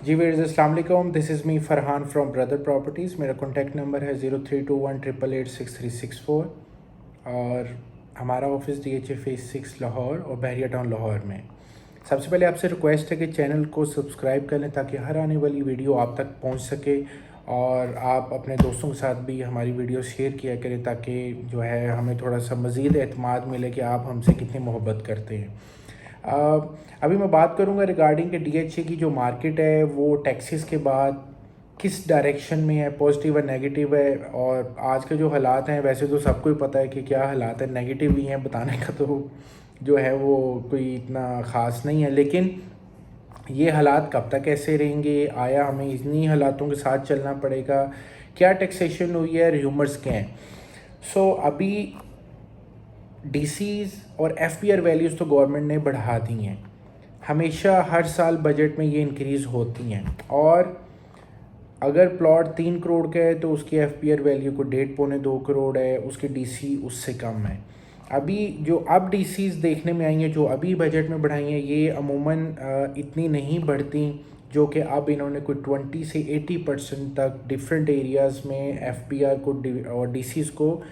जी वीर्स अस्सलाम वालेकुम, this is me Farhan from brother properties. मेरा कॉन्टैक्ट नंबर है 0321888634 और हमारा ऑफिस DHA फेज़ 6 लाहौर और बहरिया टाउन लाहौर में। सबसे पहले आपसे रिक्वेस्ट है कि चैनल को सब्सक्राइब कर लें ताकि हर आने वाली वीडियो आप तक पहुंच सके और आप अपने दोस्तों के साथ भी हमारी वीडियो शेयर किया करें ताकि जो है हमें थोड़ा सा मज़ीद एतमाद मिले कि आप हमसे कितनी मोहब्बत करते हैं। अभी मैं बात करूंगा रिगार्डिंग कि DHA की जो मार्केट है वो टैक्सेस के बाद किस डायरेक्शन में है, पॉजिटिव और नेगेटिव है। और आज के जो हालात हैं वैसे तो सबको ही पता है कि क्या हालात है, नेगेटिव ही हैं, बताने का तो जो है वो कोई इतना ख़ास नहीं है। लेकिन ये हालात कब तक ऐसे रहेंगे, आया हमें इन्हीं हालातों के साथ चलना पड़ेगा, क्या टैक्सेशन हुई है, र्यूमर्स क्या हैं। अभी DCs और FPR वैल्यूज़ तो गवर्नमेंट ने बढ़ा दी हैं। हमेशा हर साल बजट में ये इंक्रीज़ होती हैं और अगर प्लॉट 3 करोड़ का है तो उसकी FPR वैल्यू को 1.5 करोड़ है, उसकी DC उससे कम है। अभी जो अब DCs देखने में आई हैं जो अभी बजट में बढ़ाई हैं ये अमूमन इतनी नहीं बढ़ती, जो कि अब इन्होंने कोई 20 से 80% तक डिफरेंट एरियाज़ में FPR को और DCs को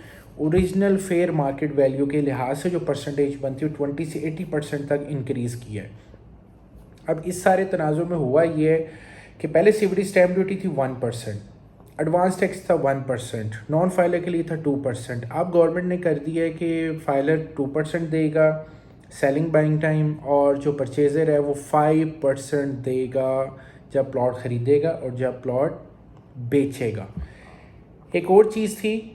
ओरिजिनल फेयर मार्केट वैल्यू के लिहाज से जो परसेंटेज बनती है 20 से 80% तक इंक्रीज़ किया है। अब इस सारे तनाज़ुर में हुआ ये है कि पहले CVT स्टैम्प ड्यूटी थी 1%, एडवांस टैक्स था 1%, नॉन फाइलर के लिए था 2%। अब गवर्नमेंट ने कर दिया है कि फाइलर 2% देगा सेलिंग बाइंग टाइम और जो परचेज़र है वो 5% देगा जब प्लॉट ख़रीदेगा और जब प्लॉट बेचेगा। एक और चीज़ थी,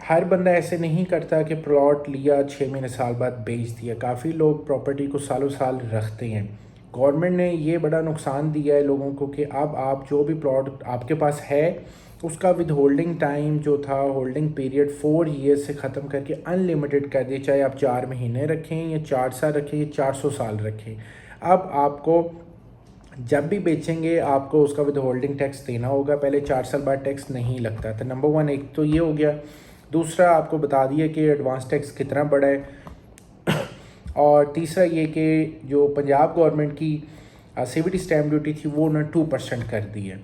हर बंदा ऐसे नहीं करता कि प्लॉट लिया 6 महीने साल बाद बेच दिया। काफ़ी लोग प्रॉपर्टी को सालों साल रखते हैं। गवर्नमेंट ने ये बड़ा नुकसान दिया है लोगों को कि अब आप जो भी प्लॉट आपके पास है उसका विद होल्डिंग टाइम जो था, होल्डिंग पीरियड 4 ईयर्स से ख़त्म करके अनलिमिटेड कर दिया। चाहे आप 4 महीने रखें या 4 साल रखें या 400 साल रखें, अब आपको जब भी बेचेंगे आपको उसका विद होल्डिंग टैक्स देना होगा। पहले 4 साल बाद टैक्स नहीं लगता था। नंबर 1 एक तो ये हो गया। दूसरा आपको बता दिया कि एडवांस टैक्स कितना बड़ा है और तीसरा ये कि जो पंजाब गवर्नमेंट की CVT स्टैम्प ड्यूटी थी वो उन्होंने 2% कर दी है।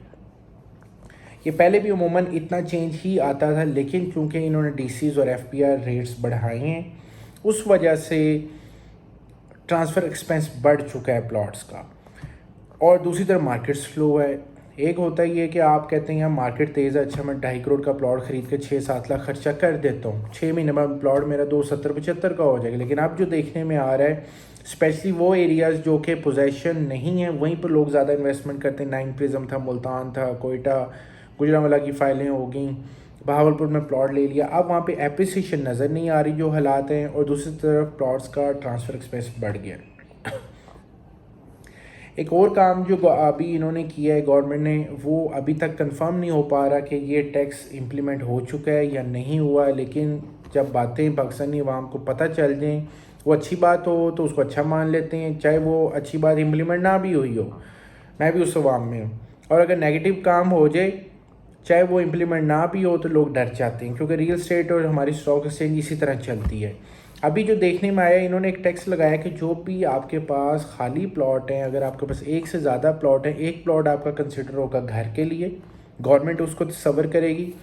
ये पहले भी अमूमन इतना चेंज ही आता था, लेकिन क्योंकि इन्होंने DCs और FPR रेट्स बढ़ाए हैं उस वजह से ट्रांसफ़र एक्सपेंस बढ़ चुका है प्लॉट्स का। और दूसरी तरफ मार्केट स्लो है। एक होता ही है कि आप कहते हैं यार मार्केट तेज़ है, अच्छा मैं 2.5 करोड़ का प्लॉट ख़रीद के 6-7 लाख खर्चा कर देता हूँ, 6 महीने बाद प्लॉट मेरा 270-75 का हो जाएगा। लेकिन अब जो देखने में आ रहा है स्पेशली वो एरियाज़ जो कि पोजेसन नहीं है वहीं पर लोग ज़्यादा इन्वेस्टमेंट करते हैं। 9 प्रिज्म था, मुल्तान था, कोयटा, गुजरांवाला की फ़ाइलें हो गई, बहावलपुर में प्लॉट ले लिया। अब वहाँ पे एप्रिसिएशन नज़र नहीं आ रही जो हालात हैं, और दूसरी तरफ प्लॉट्स का ट्रांसफ़र एक्सपेंस बढ़ गया। एक और काम जो अभी इन्होंने किया है गवर्नमेंट ने, वो अभी तक कंफर्म नहीं हो पा रहा कि ये टैक्स इम्प्लीमेंट हो चुका है या नहीं हुआ है। लेकिन जब बातें पाकिस्तानी अवाम को पता चल जाएँ, वो अच्छी बात हो तो उसको अच्छा मान लेते हैं, चाहे वो अच्छी बात इम्प्लीमेंट ना भी हुई हो। मैं भी उस अवाम में हूँ। और अगर नेगेटिव काम हो जाए, चाहे वो इम्प्लीमेंट ना भी हो, तो लोग डर जाते हैं, क्योंकि रियल स्टेट और हमारी स्टॉक एक्सचेंज इसी तरह चलती है। अभी जो देखने में आया, इन्होंने एक टैक्स लगाया कि जो भी आपके पास खाली प्लॉट हैं, अगर आपके पास एक से ज़्यादा प्लॉट है, एक प्लॉट आपका कंसिडर होगा घर के लिए, गवर्नमेंट उसको तस्वर करेगी।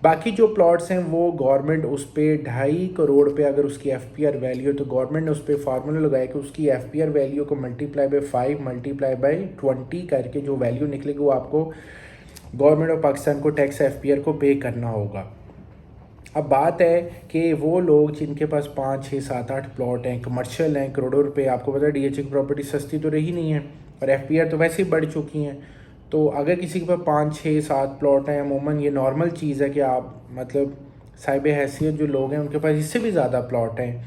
बाकी जो प्लॉट्स हैं वो गवर्नमेंट उस पर 2.5 करोड़ पे अगर उसकी FPR वैल्यू है तो गवर्नमेंट ने उस पर फार्मूला लगाया कि उसकी FPR वैल्यू को मल्टीप्लाई बाई 5 मल्टीप्लाई बाई 20 करके जो वैल्यू निकलेगी वो आपको गवर्नमेंट ऑफ पाकिस्तान को टैक्स FPR को पे करना होगा। अब बात है कि वो लोग जिनके पास 5, 6, 7, 8 प्लॉट हैं, कमर्शियल हैं, करोड़ों रुपए, आपको पता है DHA की प्रॉपर्टी सस्ती तो रही नहीं है और FPR तो वैसे ही बढ़ चुकी हैं। तो अगर किसी के पास 5, 6, 7 प्लॉट हैं, अमूमन ये नॉर्मल चीज़ है कि आप मतलब साहिब हैसियत जो लोग हैं उनके पास इससे भी ज़्यादा प्लॉट हैं,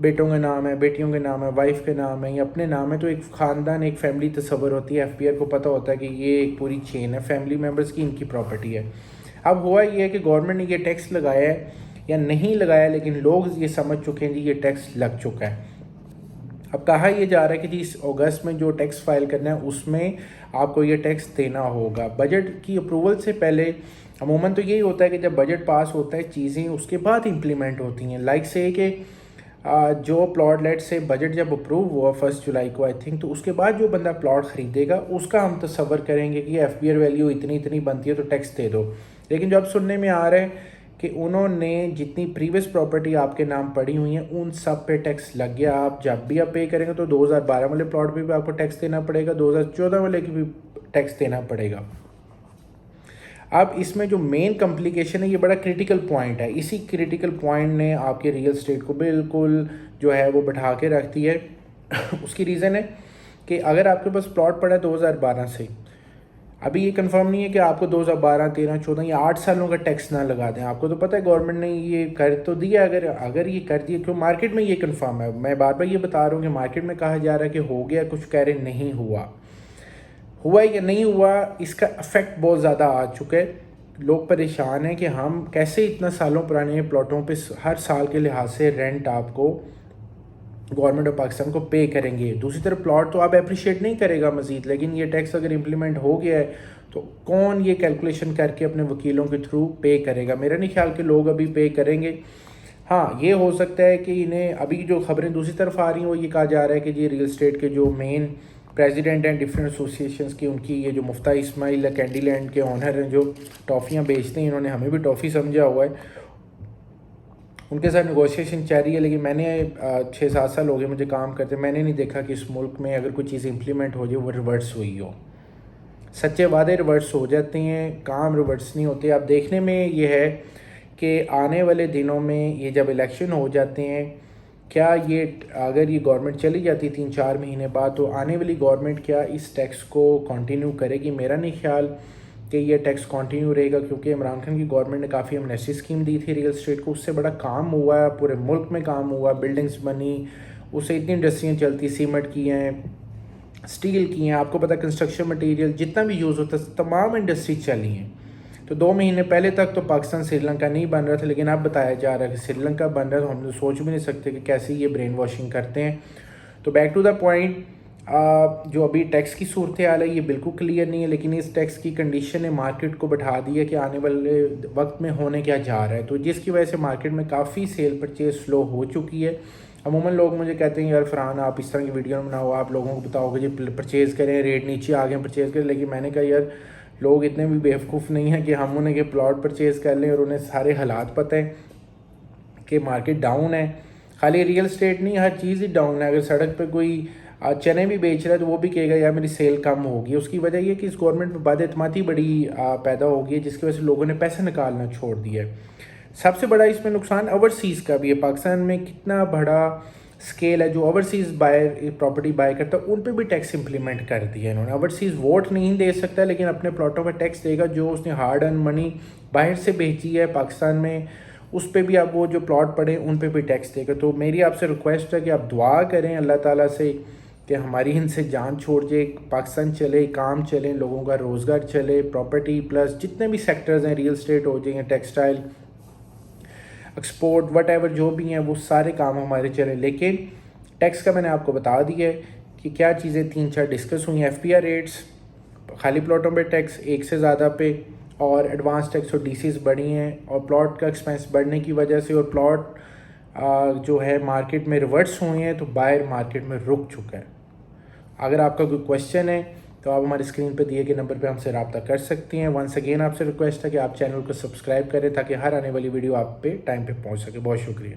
बेटों के नाम है, बेटियों के नाम है, वाइफ के नाम है या अपने नाम है, तो एक ख़ानदान, एक फैमिली तस्वर होती है। FPR को पता होता है कि ये एक पूरी चेन है फैमिली मेम्बर्स की, इनकी प्रॉपर्टी है। अब हुआ ये है कि गवर्नमेंट ने ये टैक्स लगाया है या नहीं लगाया, लेकिन लोग ये समझ चुके हैं जी ये टैक्स लग चुका है। अब कहा यह जा रहा है कि जी इस अगस्त में जो टैक्स फाइल करना है उसमें आपको ये टैक्स देना होगा। बजट की अप्रूवल से पहले अमूमन तो यही होता है कि जब बजट पास होता है चीज़ें उसके बाद इम्प्लीमेंट होती हैं। लाइक से कि جو پلاٹ لیٹ سے بجٹ جب اپروو ہوا 1 جولائی کو آئی تھنک، تو اس کے بعد جو بندہ پلاٹ خریدے گا اس کا ہم تصور کریں گے کہ ایف پی آر ویلیو اتنی بنتی ہے تو ٹیکس دے دو. لیکن جو اب سننے میں آ رہا ہے کہ انہوں نے جتنی پریویس پراپرٹی آپ کے نام پڑی ہوئی ہیں ان سب پہ ٹیکس لگ گیا. آپ جب بھی آپ پے کریں گے تو 2012 والے پلاٹ پہ بھی آپ کو ٹیکس دینا پڑے گا، 2014 والے کی بھی ٹیکس دینا پڑے گا. اب اس میں جو مین کمپلیکیشن ہے، یہ بڑا کریٹیکل پوائنٹ ہے. اسی کریٹیکل پوائنٹ نے آپ کے ریئل اسٹیٹ کو بالکل جو ہے وہ بٹھا کے رکھتی ہے. اس کی ریزن ہے کہ اگر آپ کے پاس پلاٹ پڑا ہے 2012 سے، ابھی یہ کنفرم نہیں ہے کہ آپ کو 2012 13 14 یا 8 سالوں کا ٹیکس نہ لگا دیں. آپ کو تو پتہ ہے گورنمنٹ نے یہ کر تو دیا. اگر یہ کر دیا، کیوں مارکیٹ میں یہ کنفرم ہے، میں بار بار یہ بتا رہا ہوں کہ مارکیٹ میں کہا جا رہا ہے کہ ہو گیا، کچھ کہہ رہے نہیں ہوا یا نہیں ہوا. اس کا افیکٹ بہت زیادہ آ چکا ہے. لوگ پریشان ہیں کہ ہم کیسے اتنا سالوں پرانے پلاٹوں پہ ہر سال کے لحاظ سے رینٹ آپ کو گورنمنٹ آف پاکستان کو پے کریں گے. دوسری طرف پلاٹ تو آپ اپریشیٹ نہیں کرے گا مزید، لیکن یہ ٹیکس اگر امپلیمنٹ ہو گیا ہے تو کون یہ کیلکولیشن کر کے اپنے وکیلوں کے تھرو پے کرے گا؟ میرا نہیں خیال کہ لوگ ابھی پے کریں گے. ہاں یہ ہو سکتا ہے کہ انہیں ابھی جو خبریں دوسری طرف آ رہی ہیں وہ یہ کہا جا رہا ہے کہ یہ ریئل اسٹیٹ کے جو مین پریزیڈنٹ ہیں ڈفرینٹ ایسوسیشنز کی، ان کی یہ جو مفتاح اسماعیل کینڈی لینڈ کے اونر ہیں جو ٹافیاں بیچتے ہیں، انہوں نے ہمیں بھی ٹافی سمجھا ہوا ہے، ان کے ساتھ نیگوشیشن چل رہی ہے. لیکن میں نے 6-7 سال ہو گئے مجھے کام کرتے، میں نے نہیں دیکھا کہ اس ملک میں اگر کوئی چیز امپلیمنٹ ہو جائے وہ ریورس ہوئی ہو. سچے وعدے ریورس ہو جاتے ہیں، کام ریورس نہیں ہوتے. اب دیکھنے میں یہ ہے کہ آنے والے دنوں میں یہ جب الیکشن ہو جاتے ہیں، کیا یہ اگر یہ گورنمنٹ چلی جاتی 3-4 مہینے بعد تو آنے والی گورنمنٹ کیا اس ٹیکس کو کنٹینیو کرے گی؟ میرا نہیں خیال کہ یہ ٹیکس کنٹینیو رہے گا، کیونکہ عمران خان کی گورنمنٹ نے کافی امنیسٹی اسکیم دی تھی ریئل اسٹیٹ کو. اس سے بڑا کام ہوا ہے، پورے ملک میں کام ہوا، بلڈنگز بنی، اس سے اتنی انڈسٹریاں چلتی، سیمنٹ کی ہیں، اسٹیل کی ہیں، آپ کو پتہ کنسٹرکشن مٹیریل جتنا بھی یوز ہوتا ہے تمام انڈسٹری چلی ہیں. تو 2 مہینے پہلے تک تو پاکستان سری لنکا نہیں بن رہا تھا، لیکن اب بتایا جا رہا ہے کہ سری لنکا بن رہا ہے. تو ہم سوچ بھی نہیں سکتے کہ کیسے یہ برین واشنگ کرتے ہیں. تو بیک ٹو دا پوائنٹ، جو ابھی ٹیکس کی صورتحال ہے یہ بالکل کلیئر نہیں ہے، لیکن اس ٹیکس کی کنڈیشن نے مارکیٹ کو بٹھا دی ہے کہ آنے والے وقت میں ہونے کیا جا رہا ہے. تو جس کی وجہ سے مارکیٹ میں کافی سیل پرچیز سلو ہو چکی ہے. عموماً لوگ مجھے کہتے ہیں یار فرحان آپ اس طرح کی ویڈیو بناؤ، آپ لوگوں کو بتاؤ کہ جی پرچیز کریں، ریٹ نیچے آ گئے پرچیز کریں. لیکن میں نے کہا یار لوگ اتنے بھی بیوقوف نہیں ہیں کہ ہم انہیں کہ پلاٹ پرچیز کر لیں، اور انہیں سارے حالات پتہ ہیں کہ مارکیٹ ڈاؤن ہے. خالی ریئل اسٹیٹ نہیں، ہر چیز ہی ڈاؤن ہے. اگر سڑک پہ کوئی چنے بھی بیچ رہا ہے تو وہ بھی کہے گا یار میری سیل کم ہوگی. اس کی وجہ یہ کہ اس گورنمنٹ میں بد اعتمادی بڑی پیدا ہو گئی ہے، جس کی وجہ سے لوگوں نے پیسے نکالنا چھوڑ دیا ہے. سب سے بڑا اس میں نقصان اوورسیز کا بھی ہے. پاکستان میں کتنا بڑا اسکیل ہے جو اوورسیز بائر پراپرٹی بائی کرتا ہے، ان پہ بھی ٹیکس امپلیمنٹ کر دیا انہوں نے. اوورسیز ووٹ نہیں دے سکتا لیکن اپنے پلاٹوں پہ ٹیکس دے گا. جو اس نے ہارڈ ارن منی باہر سے بھیجی ہے پاکستان میں، اس پہ بھی اب وہ جو پلاٹ پڑے ان پہ بھی ٹیکس دے گا. تو میری آپ سے ریکویسٹ ہے کہ آپ دعا کریں اللہ تعالیٰ سے کہ ہماری ان سے جان چھوڑ جائے، پاکستان چلے، کام چلیں، لوگوں کا روزگار چلے، پراپرٹی پلس جتنے بھی سیکٹرز ہیں، ریئل اسٹیٹ ہو جائیں، ٹیکسٹائل، ایکسپورٹ، وٹ ایور جو بھی ہیں، وہ سارے کام ہمارے چلیں. لیکن ٹیکس کا میں نے آپ کو بتا دیا ہے کہ کیا چیزیں 3-4 ڈسکس ہوئی ہیں. ایف پی آر ریٹس، خالی پلاٹوں پہ ٹیکس 1 سے زیادہ پہ، اور ایڈوانس ٹیکس اور ڈی سیز بڑھی ہیں، اور پلاٹ کا ایکسپینس بڑھنے کی وجہ سے، اور پلاٹ جو ہے مارکیٹ میں ریورس ہوئے ہیں، تو بائر مارکیٹ میں رک چکا ہے. اگر آپ کا کوئی کویشچن ہے تو آپ ہماری اسکرین پہ دیے گئے نمبر پہ ہم سے رابطہ کر سکتے ہیں. ونس اگین آپ سے ریکویسٹ ہے کہ آپ چینل کو سبسکرائب کریں تاکہ ہر آنے والی ویڈیو آپ پہ ٹائم پہ پہنچ سکے. بہت شکریہ.